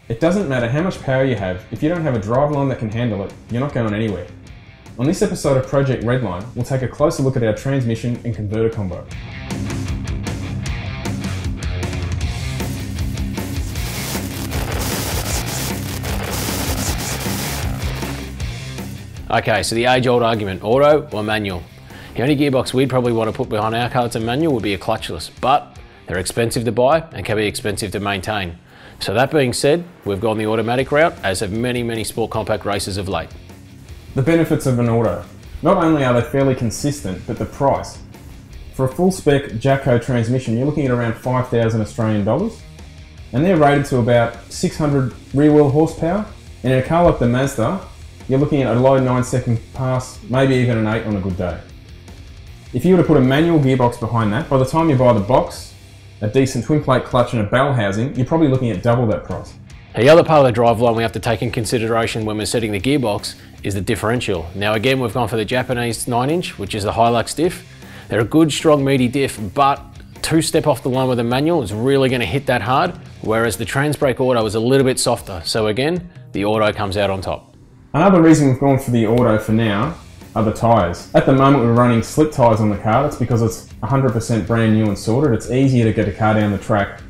It doesn't matter how much power you have, if you don't have a driveline that can handle it, you're not going anywhere. On this episode of Project Redline, we'll take a closer look at our transmission and converter combo. Okay, so the age-old argument, auto or manual? The only gearbox we'd probably want to put behind our car that's a manual would be a clutchless, but they're expensive to buy and can be expensive to maintain. So that being said, we've gone the automatic route, as have many sport compact racers of late. The benefits of an auto. Not only are they fairly consistent, but the price. For a full spec Jatco transmission, you're looking at around 5,000 Australian dollars, and they're rated to about 600 rear wheel horsepower, and in a car like the Mazda, you're looking at a low 9-second pass, maybe even an 8 on a good day. If you were to put a manual gearbox behind that, by the time you buy the box, a decent twin plate clutch and a bell housing, you're probably looking at double that price. The other part of the driveline we have to take in consideration when we're setting the gearbox is the differential. Now again, we've gone for the Japanese 9-inch, which is the Hilux diff. They're a good, strong, meaty diff, but 2 step off the line with a manual is really going to hit that hard, whereas the Transbrake Auto is a little bit softer. So again, the auto comes out on top. Another reason we've gone for the auto for now are the tyres. At the moment we're running slick tyres on the car. That's because it's 100% brand new and sorted. It's easier to get a car down the track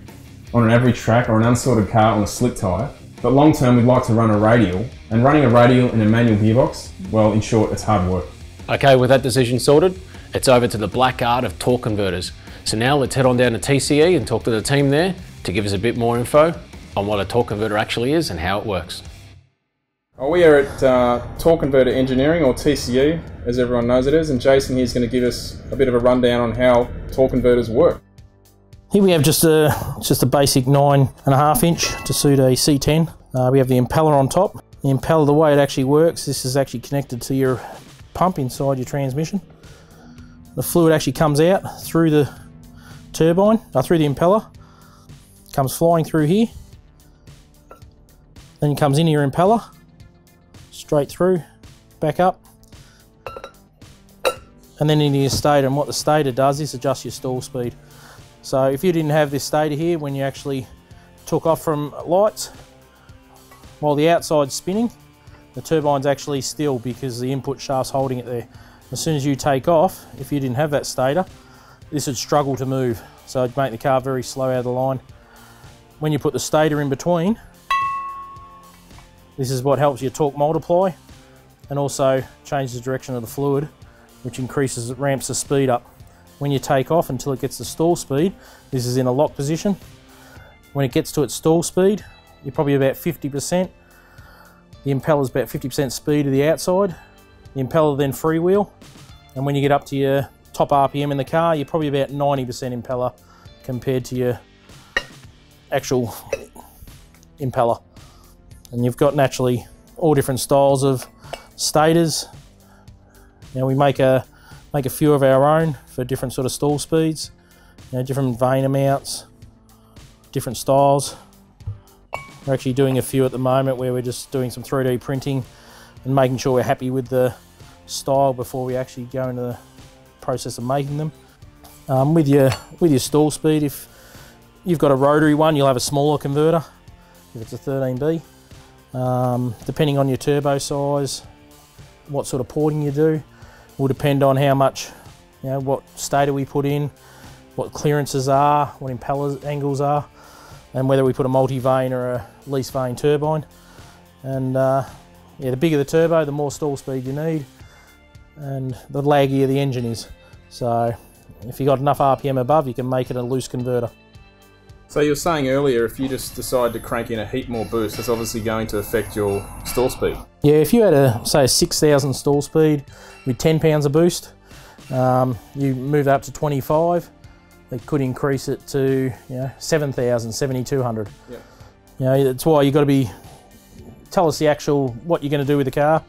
on an average track or an unsorted car on a slick tyre. But long term we'd like to run a radial, and running a radial in a manual gearbox, well, in short, it's hard work. Okay, with that decision sorted, it's over to the black art of torque converters. So now let's head on down to TCE and talk to the team there to give us a bit more info on what a torque converter actually is and how it works. Well, we are at Torque Converter Engineering, or TCE, as everyone knows it is, and Jason here is going to give us a bit of a rundown on how torque converters work. Here we have just a basic 9.5 inch to suit a C10. We have the impeller on top. The impeller, the way it actually works, this is actually connected to your pump inside your transmission. The fluid actually comes out through the turbine, through the impeller, comes flying through here, then it comes into your impeller, straight through, back up, and then into your stator. And what the stator does is adjust your stall speed. So if you didn't have this stator here, when you actually took off from lights, while the outside's spinning, the turbine's actually still because the input shaft's holding it there. As soon as you take off, if you didn't have that stator, this would struggle to move. So it'd make the car very slow out of the line. When you put the stator in between, this is what helps your torque multiply and also changes the direction of the fluid, which ramps the speed up. When you take off until it gets to stall speed, this is in a lock position. When it gets to its stall speed, you're probably about 50%. The impeller's about 50% speed to the outside. The impeller then freewheel. And when you get up to your top RPM in the car, you're probably about 90% impeller compared to your actual impeller. And you've got naturally all different styles of stators. Now we make a few of our own for different sort of stall speeds, different vane amounts, different styles. We're actually doing a few at the moment where we're just doing some 3D printing and making sure we're happy with the style before we actually go into the process of making them. With your stall speed, if you've got a rotary one, you'll have a smaller converter if it's a 13B. Depending on your turbo size, what sort of porting you do, will depend on how much, what stator we put in, what clearances are, what impeller angles are, and whether we put a multi-vane or a least vane turbine. And the bigger the turbo, the more stall speed you need, and the laggier the engine is. So if you've got enough RPM above, you can make it a loose converter. So you were saying earlier, if you just decide to crank in a heap more boost, that's obviously going to affect your stall speed. Yeah, if you had say a 6,000 stall speed with 10 pounds of boost, you move up to 25, it could increase it to 7,000, 7,200. Yeah. That's why you've got to tell us the actual, what you're going to do with the car,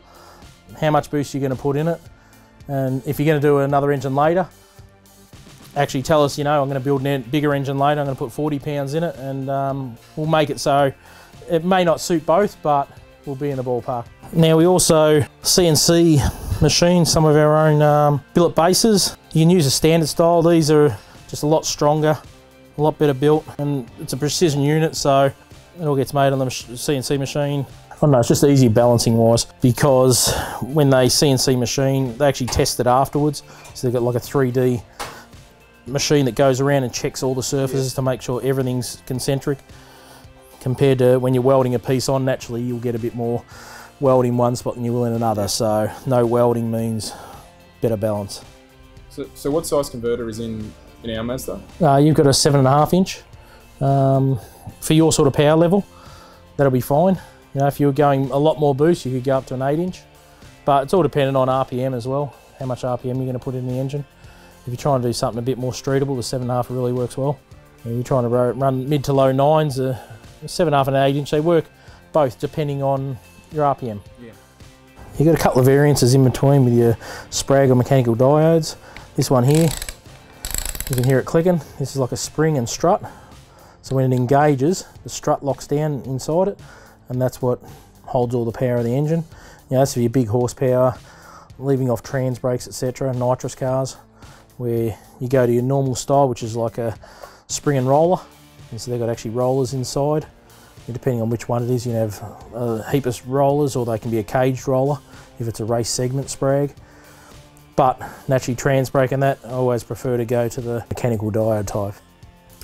how much boost you're going to put in it, and if you're going to do another engine later, actually tell us, I'm going to build a bigger engine later, I'm going to put 40 pounds in it, and we'll make it so it may not suit both, but we'll be in the ballpark. Now we also CNC machine some of our own billet bases. You can use a standard style. These are just a lot stronger, a lot better built, and it's a precision unit, so It all gets made on the CNC machine. I don't know, it's just easy balancing wise, because when they CNC machine, they actually test it afterwards. So they've got like a 3D machine that goes around and checks all the surfaces to make sure everything's concentric. Compared to when you're welding a piece on, naturally you'll get a bit more weld in one spot than you will in another. So no welding means better balance. So what size converter is in our Mazda? You've got a 7.5 inch. For your sort of power level, that'll be fine. You know, if you're going a lot more boost, you could go up to an 8 inch. But it's all dependent on RPM as well, how much RPM you're going to put in the engine. If you're trying to do something a bit more streetable, the 7.5 really works well. If you're trying to run mid to low 9s, 7.5 and 8 inch, they work both depending on your RPM. Yeah. You've got a couple of variances in between with your Sprague or mechanical diodes. This one here, you can hear it clicking. This is like a spring and strut. So when it engages, the strut locks down inside it, and that's what holds all the power of the engine. You know, that's for your big horsepower, leaving off trans brakes, etc., nitrous cars, where you go to your normal style, which is like a spring and roller. And so they've got actually rollers inside. And depending on which one it is, you can have a heap of rollers, or they can be a caged roller if it's a race segment Sprague. But naturally, trans brake and that, I always prefer to go to the mechanical diode type.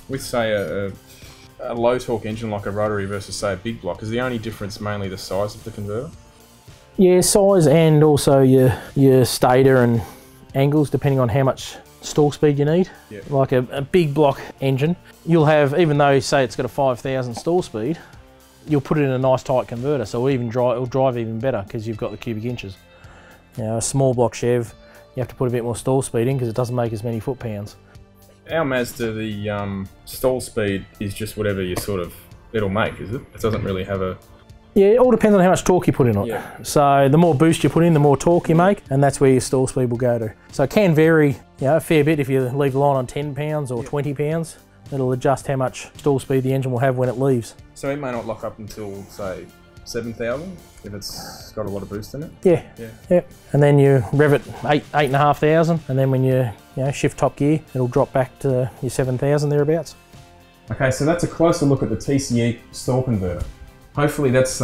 With, say, a low torque engine like a rotary versus, say, a big block, is the only difference mainly the size of the converter? Yeah, size and also your stator and angles, depending on how much stall speed you need. Yeah. Like a big block engine, you'll have, even though say it's got a 5,000 stall speed, you'll put it in a nice tight converter, so it'll drive even better because you've got the cubic inches. You know, a small block Chev, you have to put a bit more stall speed in because it doesn't make as many foot-pounds. Our Mazda, the stall speed is just whatever it'll make, is it? It doesn't really have a... Yeah, it all depends on how much torque you put in it. Yeah. So the more boost you put in, the more torque you make, and that's where your stall speed will go to. So it can vary, you know, a fair bit if you leave the line on 10 pounds or 20 pounds. It'll adjust how much stall speed the engine will have when it leaves. So it may not lock up until, say, 7,000 if it's got a lot of boost in it? Yeah. And then you rev it 8,500, and then when you shift top gear, it'll drop back to your 7,000 thereabouts. Okay, so that's a closer look at the TCE stall converter. Hopefully that's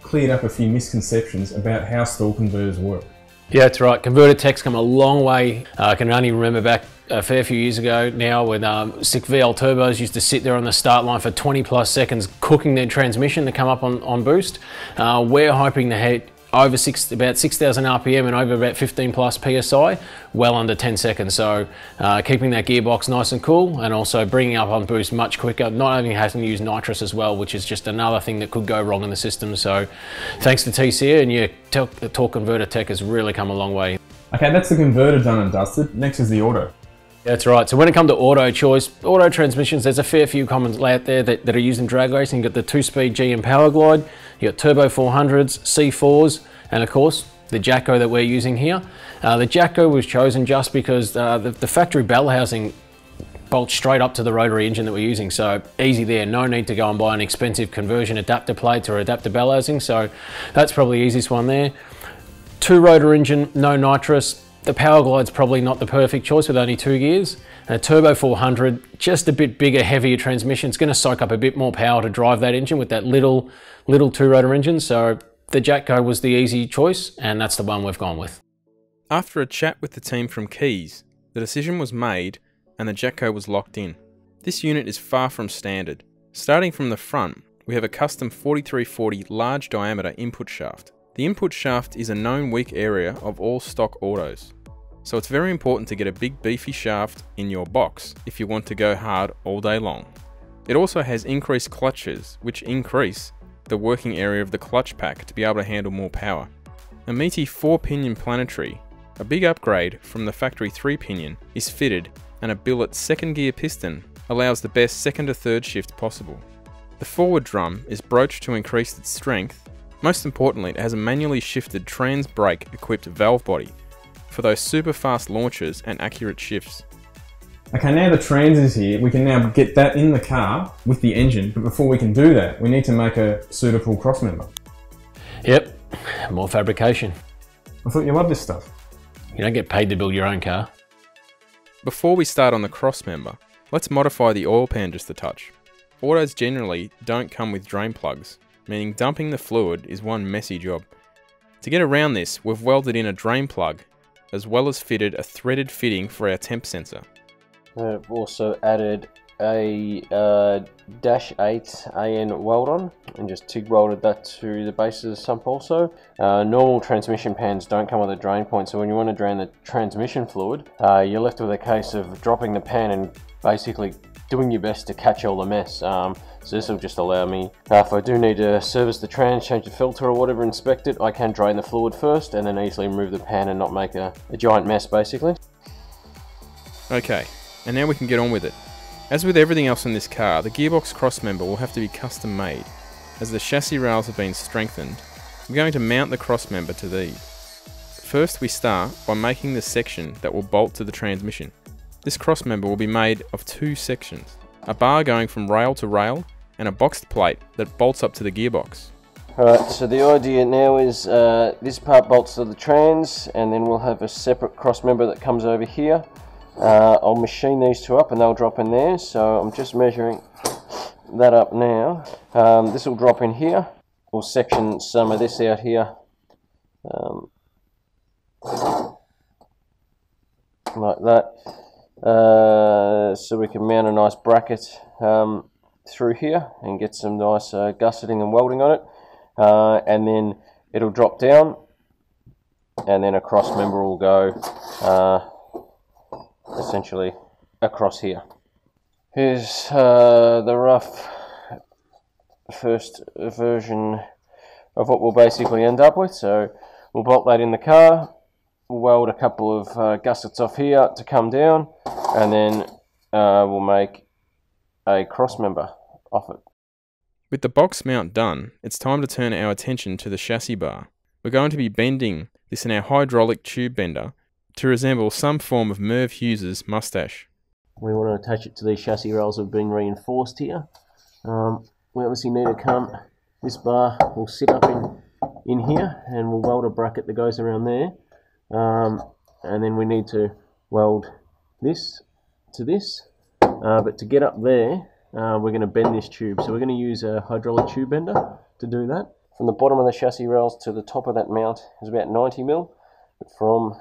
cleared up a few misconceptions about how stall converters work. Yeah, that's right. Converter tech's come a long way. I can only remember back a fair few years ago now when sick VL turbos used to sit there on the start line for 20 plus seconds cooking their transmission to come up on boost. We're hoping to hit over about 6,000 RPM and over about 15 plus PSI, well under 10 seconds. So keeping that gearbox nice and cool, and also bringing up on boost much quicker, not only having to use nitrous as well, which is just another thing that could go wrong in the system. So thanks to TCE and your torque converter tech has really come a long way. Okay, that's the converter done and dusted. Next is the auto. That's right. So when it comes to auto choice, auto transmissions, there's a fair few commons out there that are used in drag racing. You've got the 2-speed GM Power Glide, you've got Turbo 400s, C4s, and of course, the Jatco that we're using here. The Jatco was chosen just because the factory bell housing bolts straight up to the rotary engine that we're using. So easy there, no need to go and buy an expensive conversion adapter plate or adapter bell housing. So that's probably the easiest one there. 2-rotor engine, no nitrous. The Power Glide's probably not the perfect choice with only 2 gears. And a Turbo 400, just a bit bigger, heavier transmission. It's going to soak up a bit more power to drive that engine with that little 2-rotor engine. So the Jatco was the easy choice, and that's the one we've gone with. After a chat with the team from KEAS, the decision was made and the Jatco was locked in. This unit is far from standard. Starting from the front, we have a custom 4340 large diameter input shaft. The input shaft is a known weak area of all stock autos, so it's very important to get a big beefy shaft in your box if you want to go hard all day long. It also has increased clutches, which increase the working area of the clutch pack to be able to handle more power. A meaty 4-pinion planetary, a big upgrade from the factory 3-pinion, is fitted, and a billet 2nd gear piston allows the best 2nd to 3rd shift possible. The forward drum is broached to increase its strength. Most importantly, it has a manually shifted trans brake equipped valve body for those super fast launches and accurate shifts. Okay, now the trans is here, we can now get that in the car with the engine, but before we can do that, we need to make a suitable crossmember. Yep, more fabrication. I thought you loved this stuff. You don't get paid to build your own car. Before we start on the crossmember, let's modify the oil pan just a touch. autos generally don't come with drain plugs, meaning dumping the fluid is one messy job. To get around this, we've welded in a drain plug, as well as fitted a threaded fitting for our temp sensor. I've also added a -8 AN weld on and just TIG welded that to the base of the sump also. Normal transmission pans don't come with a drain point, so when you want to drain the transmission fluid, you're left with a case of dropping the pan and basically doing your best to catch all the mess. So this will just allow me, if I do need to service the trans, change the filter or whatever, inspect it, I can drain the fluid first and then easily remove the pan and not make a giant mess basically. Okay, and now we can get on with it. As with everything else in this car, the Gearbox Crossmember will have to be custom made. As the chassis rails have been strengthened, I'm going to mount the crossmember to these. First we start by making the section that will bolt to the transmission. This crossmember will be made of two sections, a bar going from rail to rail and a boxed plate that bolts up to the gearbox. Alright, so the idea now is this part bolts to the trans and then we'll have a separate crossmember that comes over here. I'll machine these two up and they'll drop in there, so I'm just measuring that up now. This will drop in here. We'll section some of this out here like that, so we can mount a nice bracket through here and get some nice gusseting and welding on it, and then it'll drop down and then a cross member will go essentially across here. Here's the rough first version of what we'll basically end up with. So we'll bolt that in the car, we'll weld a couple of gussets off here to come down, and then we'll make a cross member off it. With the box mount done, it's time to turn our attention to the chassis bar. We're going to be bending this in our hydraulic tube bender to resemble some form of Merv Hughes's mustache. We want to attach it to these chassis rails that have been reinforced here. We obviously need to come, this bar will sit up in here and we'll weld a bracket that goes around there. And then we need to weld this to this. But to get up there, we're going to bend this tube. So we're going to use a hydraulic tube bender to do that. From the bottom of the chassis rails to the top of that mount is about 90 mil. But from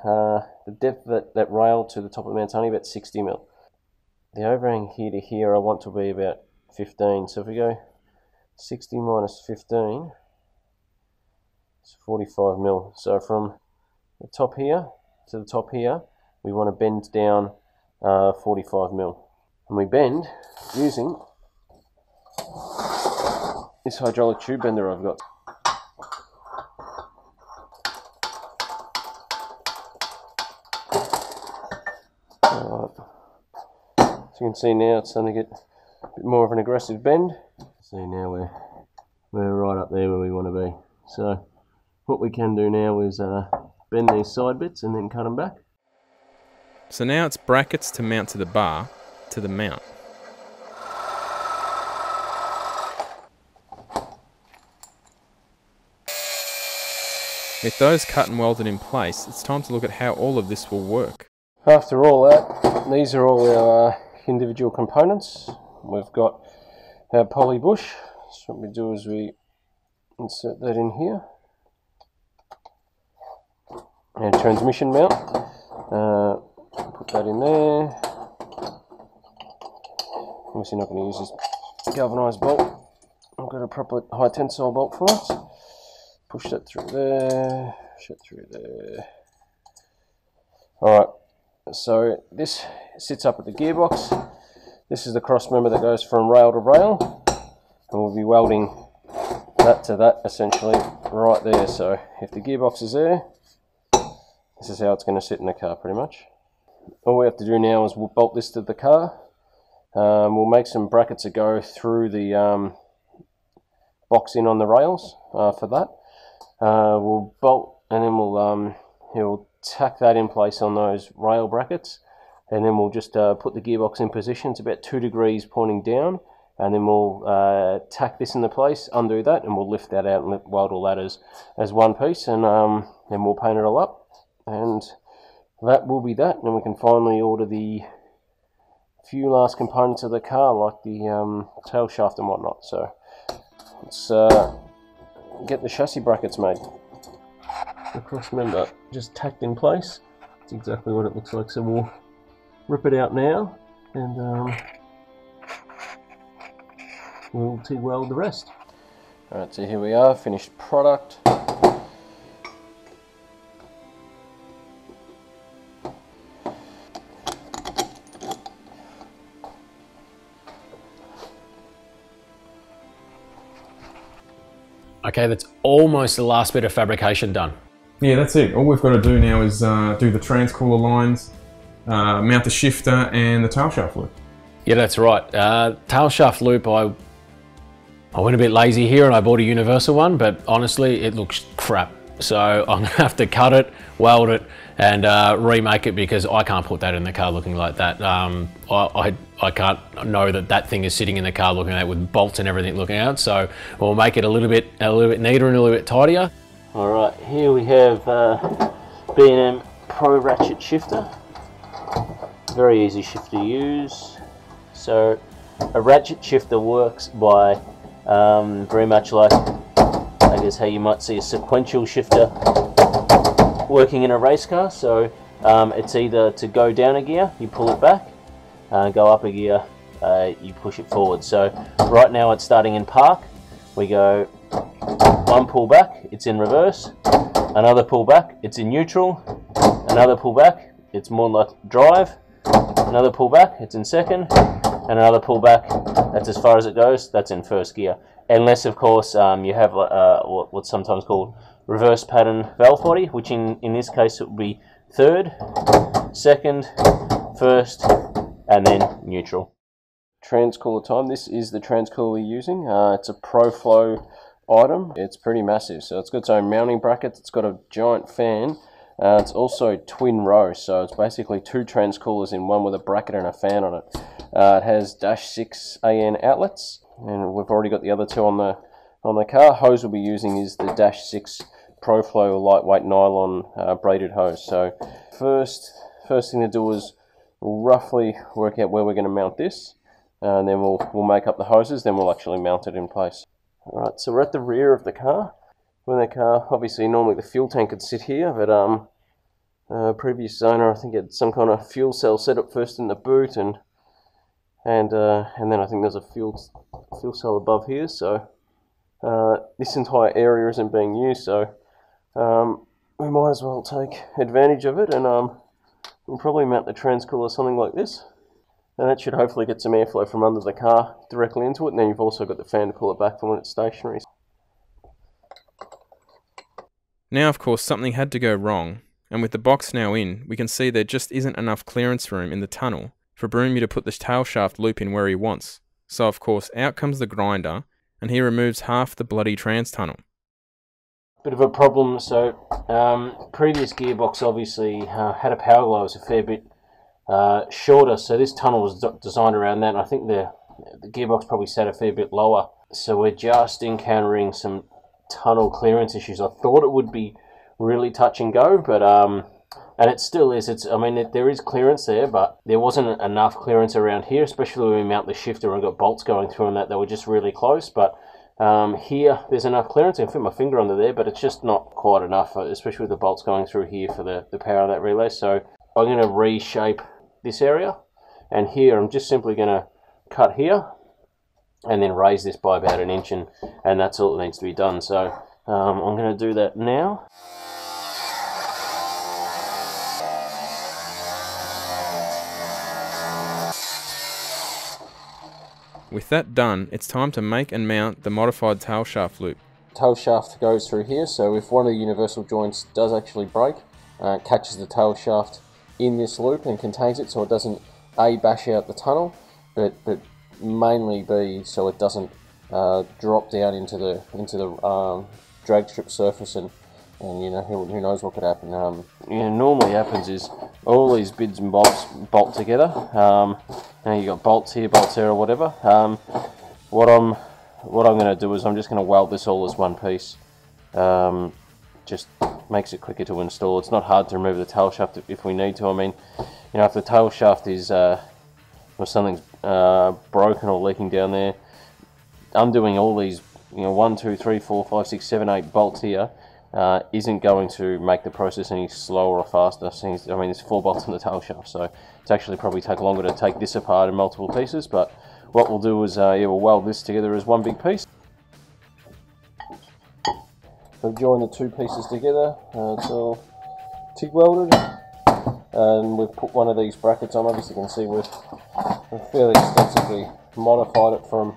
the depth of that rail to the top of the mount is only about 60 mil. The overhang here to here I want to be about 15. So if we go 60 minus 15, it's 45 mil. So from the top here to the top here, we want to bend down 45 mil. And we bend using this hydraulic tube bender I've got. So you can see now it's starting to get a bit more of an aggressive bend. See now we're right up there where we want to be. So what we can do now is bend these side bits and then cut them back. So now it's brackets to mount to the bar to the mount. With those cut and welded in place, it's time to look at how all of this will work. After all that, these are all our individual components. We've got our poly bush. So what we do is we insert that in here. Our transmission mount. Put that in there. Obviously not going to use this galvanised bolt. I've got a proper high tensile bolt for it. Push that through there, push it through there. Alright, so this sits up at the gearbox. This is the cross member that goes from rail to rail. And we'll be welding that to that essentially right there. So if the gearbox is there, this is how it's going to sit in the car pretty much. All we have to do now is we'll bolt this to the car. We'll make some brackets that go through the box in on the rails for that. We'll bolt and then we'll tack that in place on those rail brackets, and then we'll just put the gearbox in position. It's about 2 degrees pointing down, and then we'll tack this into place, undo that, and we'll lift that out and weld all that as one piece, and then we'll paint it all up, and that will be that. And then we can finally order the few last components of the car, like the tail shaft and whatnot. So let's get the chassis brackets made. The crossmember just tacked in place. That's exactly what it looks like. So we'll rip it out now, and we'll TIG weld the rest. Alright, so here we are, finished product. Okay, that's almost the last bit of fabrication done. Yeah, that's it. All we've got to do now is do the transcooler lines, mount the shifter and the tail shaft loop. Yeah, that's right. Tail shaft loop, I went a bit lazy here and I bought a universal one, but honestly, it looks crap. So I'm gonna have to cut it, weld it, and remake it, because I can't put that in the car looking like that. I can't know that that thing is sitting in the car looking like that with bolts and everything looking out. So we'll make it a little bit neater and a little bit tidier. All right, here we have B&M Pro Ratchet Shifter. Very easy shifter to use. So a ratchet shifter works by very much like, I guess, how you might see a sequential shifter working in a race car. So it's either to go down a gear, you pull it back, go up a gear, you push it forward. So right now it's starting in park. We go one pull back, it's in reverse, another pull back, it's in neutral, another pull back, it's more like drive, another pull back, it's in second, and another pull back, that's as far as it goes, that's in first gear. Unless, of course, you have what's sometimes called reverse pattern valve body, which in this case it would be third, second, first, and then neutral. Transcooler time. This is the transcooler we're using. It's a ProFlow item. It's pretty massive. So it's got its own mounting bracket. It's got a giant fan. It's also twin row. So it's basically two transcoolers in one with a bracket and a fan on it. It has -6 AN outlets, and we've already got the other two on the car. Hose we'll be using is the -6 ProFlow lightweight nylon braided hose. So first thing to do is we'll roughly work out where we're going to mount this. And then we'll make up the hoses, then we'll actually mount it in place. Alright, so we're at the rear of the car. When the car, obviously normally the fuel tank would sit here, but previous owner I think had some kind of fuel cell set up first in the boot, and then I think there's a fuel cell above here, so this entire area isn't being used, so we might as well take advantage of it, and we'll probably mount the transcooler something like this. And that should hopefully get some airflow from under the car directly into it, and then you've also got the fan to pull it back from when it's stationary. Now, of course, something had to go wrong, and with the box now in, we can see there just isn't enough clearance room in the tunnel for Broomy to put the tail shaft loop in where he wants. So of course, out comes the grinder, and he removes half the bloody trans tunnel. Bit of a problem. So previous gearbox obviously had a power glow a fair bit shorter, so this tunnel was designed around that, and I think the gearbox probably sat a fair bit lower, so we're just encountering some tunnel clearance issues. I thought it would be really touch and go, but and it still is. I mean, there is clearance there, but there wasn't enough clearance around here, especially when we mount the shifter and got bolts going through and that they were just really close. But here there's enough clearance. I can fit my finger under there, but it's just not quite enough, especially with the bolts going through here for the power of that relay. So I'm going to reshape this area, and here I'm just simply going to cut here and then raise this by about 1 inch, and that's all that needs to be done. So I'm going to do that now. With that done, it's time to make and mount the modified tail shaft loop. Tail shaft goes through here, so if one of the universal joints does actually break, it catches the tail shaft in this loop and contains it, so it doesn't A, bash out the tunnel, but mainly B, so it doesn't drop down into the drag strip surface, and you know, who knows what could happen. Normally happens is all these bits and bobs bolt together. Now you got bolts here, bolts there, or whatever. What I'm going to do is I'm just going to weld this all as one piece. Just makes it quicker to install. It's not hard to remove the tail shaft if we need to. I mean, you know, if the tail shaft is or something's broken or leaking down there, undoing all these 1, 2, 3, 4, 5, 6, 7, 8 bolts here isn't going to make the process any slower or faster. I mean, there's 4 bolts in the tail shaft, so it's actually probably take longer to take this apart in multiple pieces. But what we'll do is we'll weld this together as one big piece. We'll join the 2 pieces together. It's all TIG welded, and we've put one of these brackets on. Obviously, you can see we've fairly extensively modified it from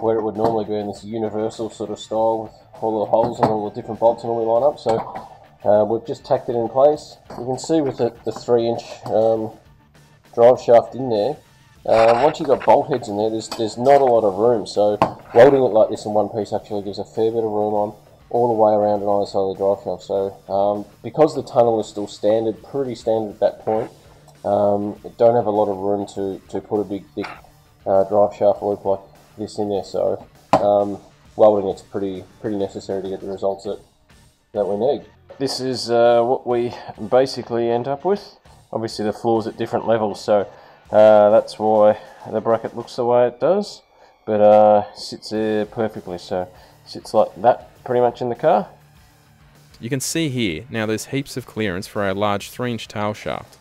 where it would normally be in this universal sort of style with all the holes and all the different bolts normally line up. So we've just tacked it in place. You can see with the 3-inch drive shaft in there, once you've got bolt heads in there, there's not a lot of room. So welding it like this in one piece actually gives a fair bit of room on all the way around on either side of the drive shaft. So because the tunnel is still standard, pretty standard at that point, it don't have a lot of room to put a big thick drive shaft loop like this in there. So welding it's pretty necessary to get the results that we need. This is what we basically end up with. Obviously the floor's at different levels, so that's why the bracket looks the way it does, but sits there perfectly. So sits like that pretty much in the car. You can see here, now there's heaps of clearance for our large 3-inch tail shaft.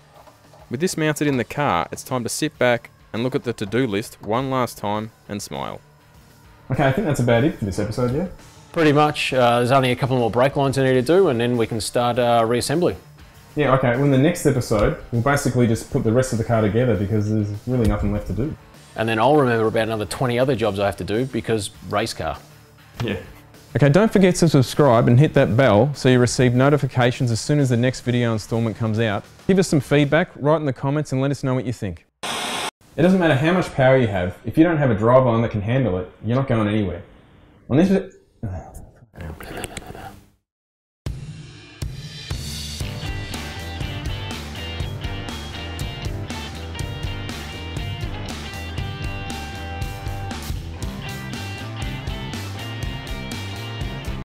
With this mounted in the car, it's time to sit back and look at the to-do list one last time and smile. Okay, I think that's about it for this episode, yeah? Pretty much. There's only a couple more brake lines I need to do, and then we can start reassembly. Yeah, okay, well in the next episode, we'll basically just put the rest of the car together because there's really nothing left to do. And then I'll remember about another 20 other jobs I have to do because race car. Yeah. Okay, don't forget to subscribe and hit that bell so you receive notifications as soon as the next video installment comes out. Give us some feedback, write in the comments and let us know what you think. It doesn't matter how much power you have, if you don't have a driveline that can handle it, you're not going anywhere. On this